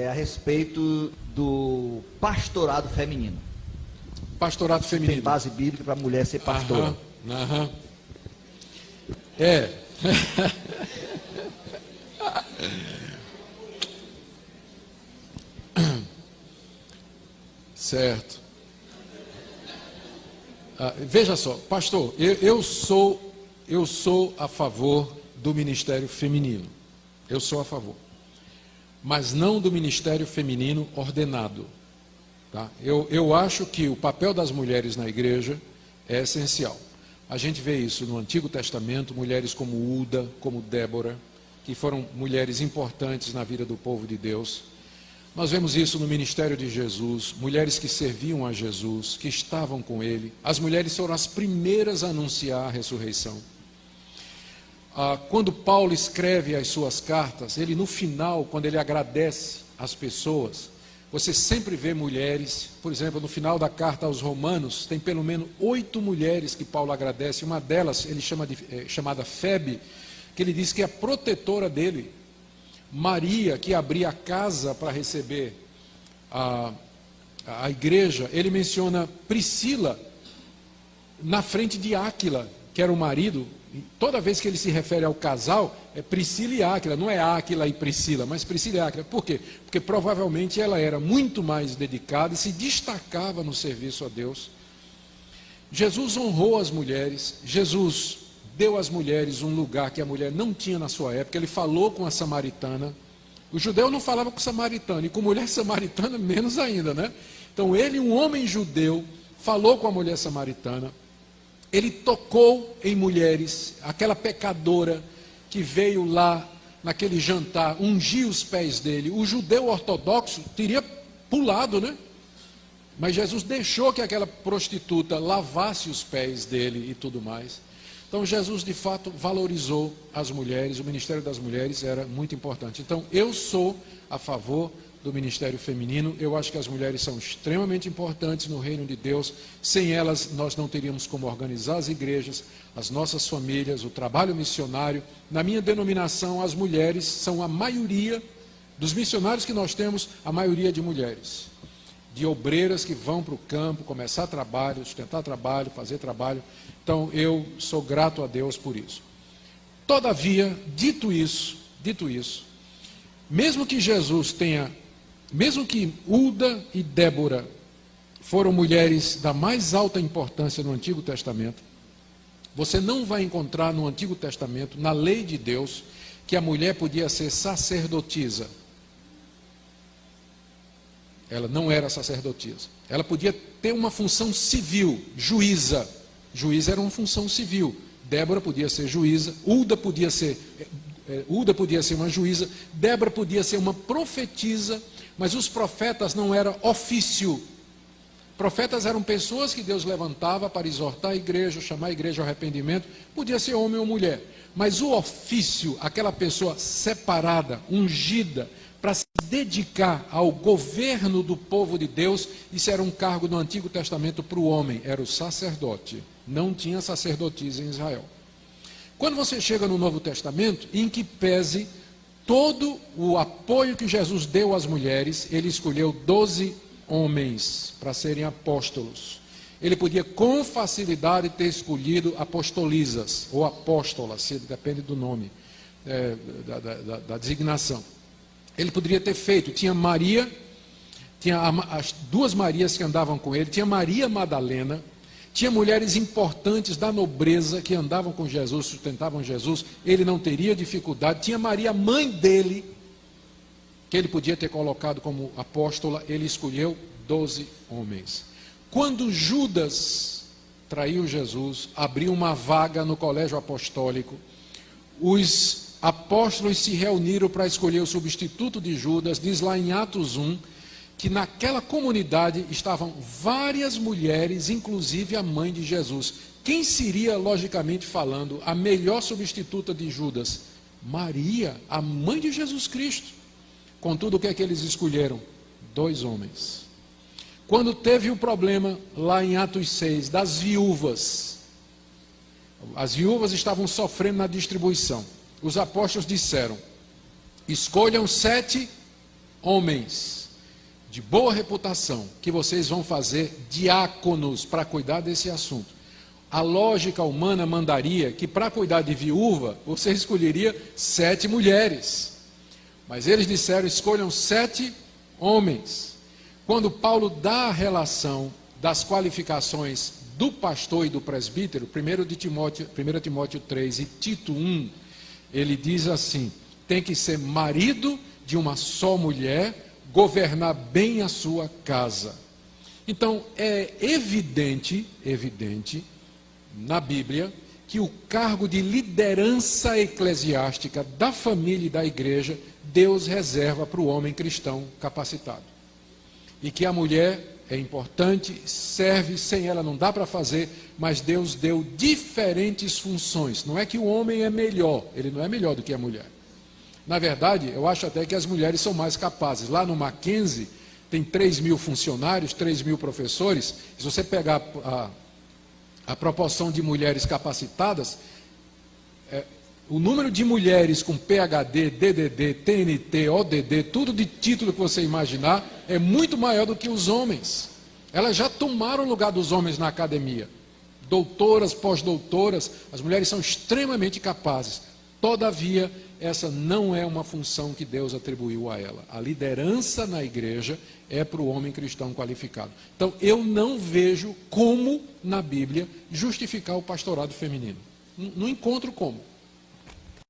a respeito do pastorado feminino. Pastorado feminino. Tem base bíblica para a mulher ser pastora. Aham. É. Certo. Veja só, pastor, eu sou a favor do ministério feminino. Eu sou a favor. Mas não do ministério feminino ordenado. Tá? Eu acho que o papel das mulheres na igreja é essencial. A gente vê isso no Antigo Testamento, mulheres como Uda, como Débora, que foram mulheres importantes na vida do povo de Deus. Nós vemos isso no ministério de Jesus, mulheres que serviam a Jesus, que estavam com ele. As mulheres foram as primeiras a anunciar a ressurreição. Quando Paulo escreve as suas cartas, ele no final, quando ele agradece as pessoas, você sempre vê mulheres, por exemplo, no final da carta aos Romanos, tem pelo menos 8 mulheres que Paulo agradece. Uma delas, ele chama chamada Febe, que ele diz que é a protetora dele. Maria, que abria a casa para receber a igreja, ele menciona Priscila na frente de Áquila, que era o marido. Toda vez que ele se refere ao casal, é Priscila e Áquila, não é Áquila e Priscila, mas Priscila e Áquila. Por quê? Porque provavelmente ela era muito mais dedicada e se destacava no serviço a Deus. Jesus honrou as mulheres, Jesus deu às mulheres um lugar que a mulher não tinha na sua época. Ele falou com a samaritana. O judeu não falava com o samaritano, e com mulher samaritana menos ainda, né? Então ele, um homem judeu, falou com a mulher samaritana. Ele tocou em mulheres, aquela pecadora que veio lá naquele jantar, ungiu os pés dele. O judeu ortodoxo teria pulado, né? Mas Jesus deixou que aquela prostituta lavasse os pés dele e tudo mais. Então Jesus de fato valorizou as mulheres, o ministério das mulheres era muito importante. Então eu sou a favor do ministério feminino. Eu acho que as mulheres são extremamente importantes no reino de Deus. Sem elas nós não teríamos como organizar as igrejas, as nossas famílias, o trabalho missionário. Na minha denominação, as mulheres são a maioria dos missionários que nós temos, a maioria de mulheres, de obreiras que vão para o campo, começar trabalho, sustentar trabalho, fazer trabalho. Então eu sou grato a Deus por isso. Todavia, dito isso, mesmo que Jesus tenha, mesmo que Uda e Débora foram mulheres da mais alta importância no Antigo Testamento, você não vai encontrar no Antigo Testamento, na lei de Deus, que a mulher podia ser sacerdotisa. Ela não era sacerdotisa. Ela podia ter uma função civil, juíza. Juíza era uma função civil. Débora podia ser juíza, Uda podia ser uma juíza, Débora podia ser uma profetisa, mas os profetas não eram ofício. Profetas eram pessoas que Deus levantava para exortar a igreja, chamar a igreja ao arrependimento, podia ser homem ou mulher. Mas o ofício, aquela pessoa separada, ungida, para se dedicar ao governo do povo de Deus, isso era um cargo no Antigo Testamento para o homem, era o sacerdote. Não tinha sacerdotisa em Israel. Quando você chega no Novo Testamento, em que pese todo o apoio que Jesus deu às mulheres, ele escolheu 12 homens para serem apóstolos. Ele podia com facilidade ter escolhido apostolisas ou apóstolas, depende do nome, da designação. Ele poderia ter feito, tinha Maria, tinha as 2 Marias que andavam com ele, tinha Maria Madalena, tinha mulheres importantes da nobreza que andavam com Jesus, sustentavam Jesus, ele não teria dificuldade. Tinha Maria, mãe dele, que ele podia ter colocado como apóstola, ele escolheu 12 homens. Quando Judas traiu Jesus, abriu uma vaga no colégio apostólico, os apóstolos se reuniram para escolher o substituto de Judas. Diz lá em Atos 1, que naquela comunidade estavam várias mulheres, inclusive a mãe de Jesus. Quem seria, logicamente falando, a melhor substituta de Judas? Maria, a mãe de Jesus Cristo. Contudo, o que é que eles escolheram? 2 homens. Quando teve o problema, lá em Atos 6, das viúvas, as viúvas estavam sofrendo na distribuição. Os apóstolos disseram: escolham 7 homens de boa reputação que vocês vão fazer diáconos para cuidar desse assunto. A lógica humana mandaria que para cuidar de viúva, você escolheria 7 mulheres. Mas eles disseram, escolham 7 homens. Quando Paulo dá a relação das qualificações do pastor e do presbítero, 1 Timóteo 3 e Tito 1, ele diz assim, tem que ser marido de uma só mulher, governar bem a sua casa. Então, é evidente na Bíblia, que o cargo de liderança eclesiástica da família e da igreja, Deus reserva para o homem cristão capacitado. E que a mulher é importante, serve, sem ela não dá para fazer, mas Deus deu diferentes funções. Não é que o homem é melhor, ele não é melhor do que a mulher. Na verdade, eu acho até que as mulheres são mais capazes. Lá no Mackenzie, tem 3.000 funcionários, 3.000 professores. Se você pegar a proporção de mulheres capacitadas, o número de mulheres com PhD, DDD, TNT, ODD, tudo de título que você imaginar, é muito maior do que os homens. Elas já tomaram o lugar dos homens na academia. Doutoras, pós-doutoras, as mulheres são extremamente capazes. Todavia, essa não é uma função que Deus atribuiu a ela. A liderança na igreja é para o homem cristão qualificado. Então, eu não vejo como, na Bíblia, justificar o pastorado feminino. Não encontro como.